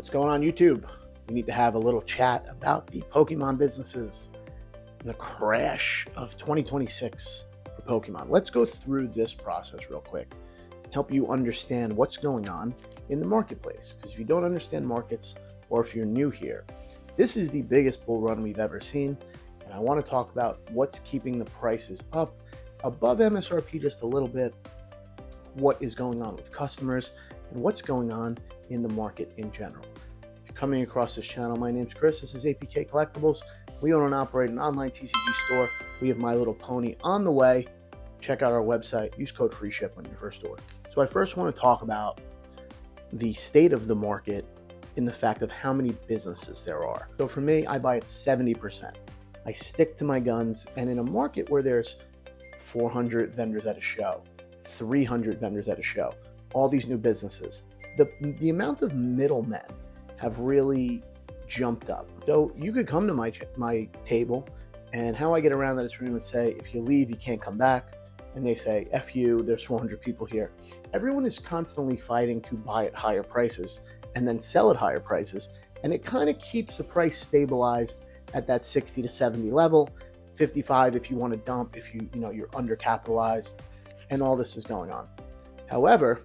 What's going on, YouTube? We need to have a little chat about the Pokemon businesses and the crash of 2026 for Pokemon. Let's go through this process real quick and help you understand what's going on in the marketplace. Because if you don't understand markets, or if you're new here, this is the biggest bull run we've ever seen. And I want to talk about what's keeping the prices up above MSRP just a little bit, what is going on with customers, and what's going on in the market in general. If you're coming across this channel, my name's Chris. This is APK Collectibles. We own and operate an online TCG store. We have My Little Pony on the way. Check out our website. Use code FREESHIP on your first order. So I first want to talk about the state of the market in the fact of how many businesses there are. So for me, I buy it 70%. I stick to my guns, and in a market where there's 400 vendors at a show, 300 vendors at a show, all these new businesses, the amount of middlemen have really jumped up. So you could come to my table, and how I get around that is pretty much say, if you leave, you can't come back. And they say, F you, there's 400 people here. Everyone is constantly fighting to buy at higher prices and then sell at higher prices. And it kind of keeps the price stabilized at that 60 to 70 level, 55 if you want to dump, if you're undercapitalized, and all this is going on. However,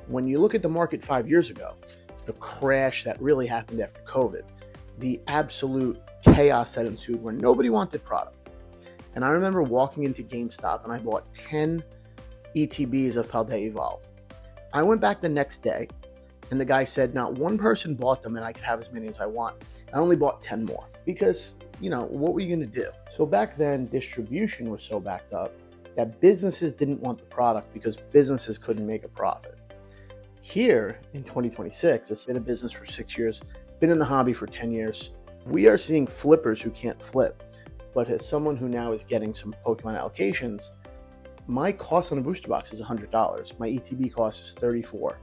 when you look at the market 5 years ago, the crash that really happened after COVID, the absolute chaos that ensued where nobody wanted product. And I remember walking into GameStop and I bought 10 ETBs of Paldea Evolve. I went back the next day and the guy said not one person bought them and I could have as many as I want. I only bought 10 more because, what were you going to do? So back then, distribution was so backed up that businesses didn't want the product because businesses couldn't make a profit. Here in 2026, it's been a business for 6 years, been in the hobby for 10 years. We are seeing flippers who can't flip. But as someone who now is getting some Pokemon allocations, my cost on a booster box is $100. My ETB cost is $34.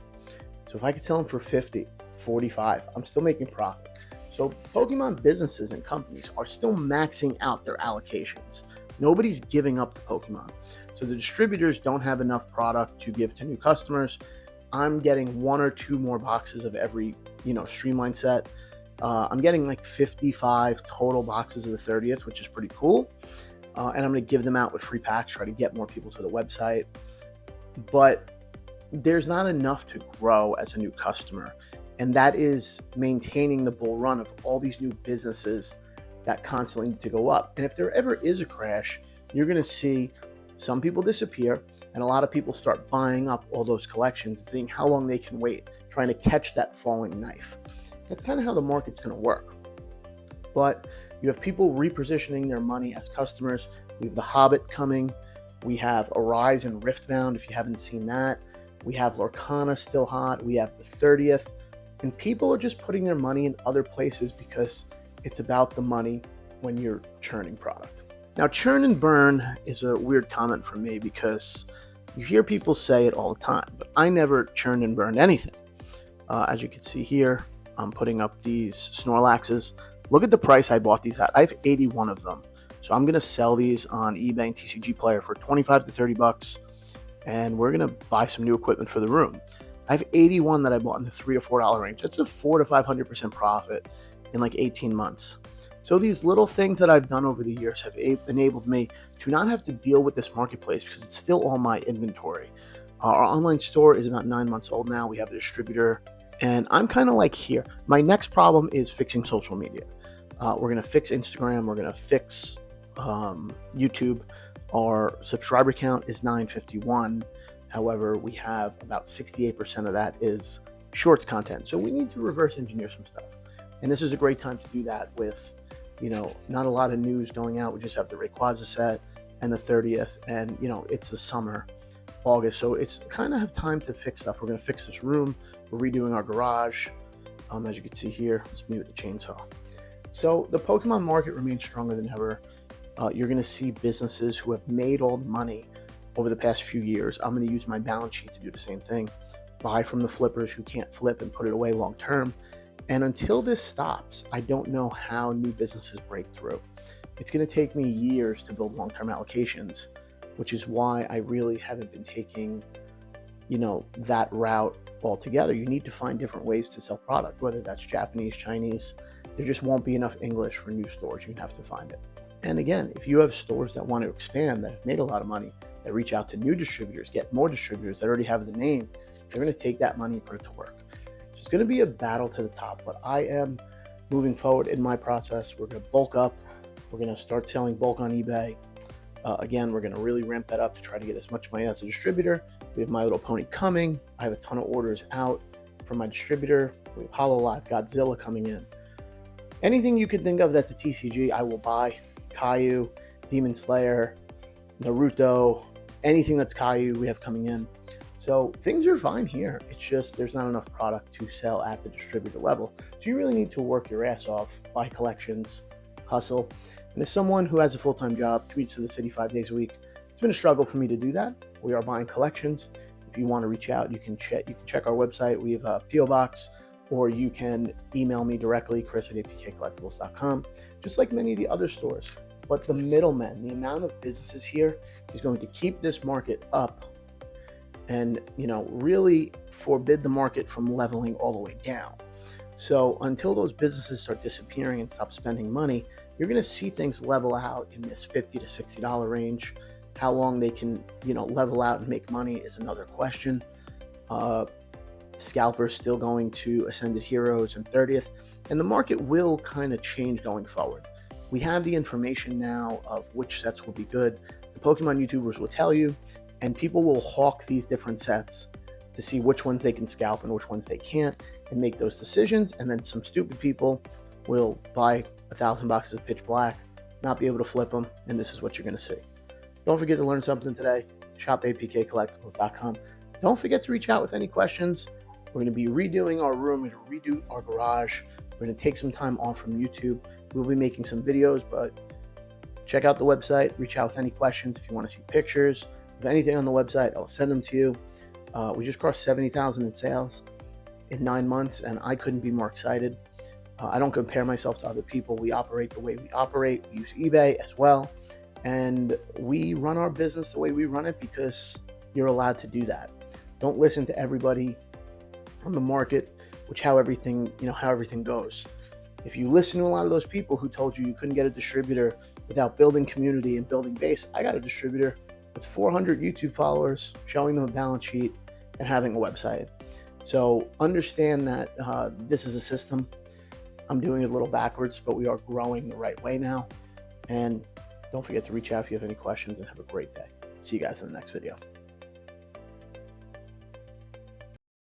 So if I could sell them for $50, $45, I'm still making profit. So Pokemon businesses and companies are still maxing out their allocations. Nobody's giving up the Pokemon. So the distributors don't have enough product to give to new customers. I'm getting 1 or 2 more boxes of every, Streamline set. I'm getting like 55 total boxes of the 30th, which is pretty cool. And I'm going to give them out with free packs, try to get more people to the website. But there's not enough to grow as a new customer. And that is maintaining the bull run of all these new businesses that constantly need to go up. And if there ever is a crash, you're going to see some people disappear and a lot of people start buying up all those collections and seeing how long they can wait, trying to catch that falling knife. That's kind of how the market's going to work. But you have people repositioning their money as customers. We have The Hobbit coming. We have Arise and Riftbound, if you haven't seen that. We have Lorcana still hot. We have the 30th. And people are just putting their money in other places because it's about the money when you're churning product. Now, churn and burn is a weird comment from me because you hear people say it all the time, but I never churned and burned anything. As you can see here, I'm putting up these Snorlaxes. Look at the price I bought these at. I have 81 of them. So I'm going to sell these on eBay and TCG Player for 25 to 30 bucks. And we're going to buy some new equipment for the room. I have 81 that I bought in the $3 or $4 range. That's a 400 to 500% profit in like 18 months. So these little things that I've done over the years have enabled me to not have to deal with this marketplace because it's still all my inventory. Our online store is about 9 months old now. We have a distributor. And I'm kind of like here. My next problem is fixing social media. We're going to fix Instagram. We're going to fix YouTube. Our subscriber count is 951. However, we have about 68% of that is shorts content. So we need to reverse engineer some stuff. And this is a great time to do that with, not a lot of news going out. We just have the Rayquaza set and the 30th. And, it's the summer, August. So it's kind of have time to fix stuff. We're going to fix this room. We're redoing our garage. As you can see here, it's me with the chainsaw. So the Pokemon market remains stronger than ever. You're going to see businesses who have made all the money over the past few years. I'm going to use my balance sheet to do the same thing. Buy from the flippers who can't flip and put it away long term. And until this stops, I don't know how new businesses break through. It's going to take me years to build long-term allocations, which is why I really haven't been taking, that route altogether. You need to find different ways to sell product, whether that's Japanese, Chinese. There just won't be enough English for new stores. You'd have to find it. And again, if you have stores that want to expand, that have made a lot of money, that reach out to new distributors, get more distributors that already have the name, they're going to take that money and put it to work. So it's going to be a battle to the top, but I am moving forward in my process. We're going to bulk up. We're going to start selling bulk on eBay. Again, we're going to really ramp that up to try to get as much money as a distributor. We have My Little Pony coming. I have a ton of orders out from my distributor. We have HoloLive, Godzilla coming in. Anything you can think of that's a TCG, I will buy. Caillou, Demon Slayer, Naruto, anything that's Caillou we have coming in. So things are fine here. It's just there's not enough product to sell at the distributor level. So you really need to work your ass off, buy collections, hustle. And as someone who has a full-time job, commutes to the city 5 days a week, it's been a struggle for me to do that. We are buying collections. If you want to reach out, you can check our website. We have a P.O. Box, or you can email me directly, chris@apkcollectibles.com, just like many of the other stores. But the middlemen, the amount of businesses here is going to keep this market up and, really forbid the market from leveling all the way down. So until those businesses start disappearing and stop spending money, you're going to see things level out in this $50 to $60 range. How long they can, level out and make money is another question. Scalpers still going to Ascended Heroes and 30th, and the market will kind of change going forward. We have the information now of which sets will be good. The Pokemon YouTubers will tell you, and people will hawk these different sets to see which ones they can scalp and which ones they can't, and make those decisions. And then some stupid people will buy 1,000 boxes of Pitch Black, not be able to flip them, and this is what you're going to see. Don't forget to learn something today. Shop apkcollectibles.com. Don't forget to reach out with any questions. We're going to be redoing our room. We're going to redo our garage. We're going to take some time off from YouTube. We'll be making some videos, but check out the website. Reach out with any questions. If you want to see pictures of anything on the website, I'll send them to you. We just crossed 70,000 in sales in 9 months, and I couldn't be more excited. I don't compare myself to other people. We operate the way we operate. We use eBay as well, and we run our business the way we run it because you're allowed to do that. Don't listen to everybody on the market, how everything goes. If you listen to a lot of those people who told you couldn't get a distributor without building community and building base, I got a distributor with 400 YouTube followers, showing them a balance sheet and having a website. So understand that this is a system. I'm doing it a little backwards, but we are growing the right way now. And don't forget to reach out if you have any questions, and have a great day. See you guys in the next video.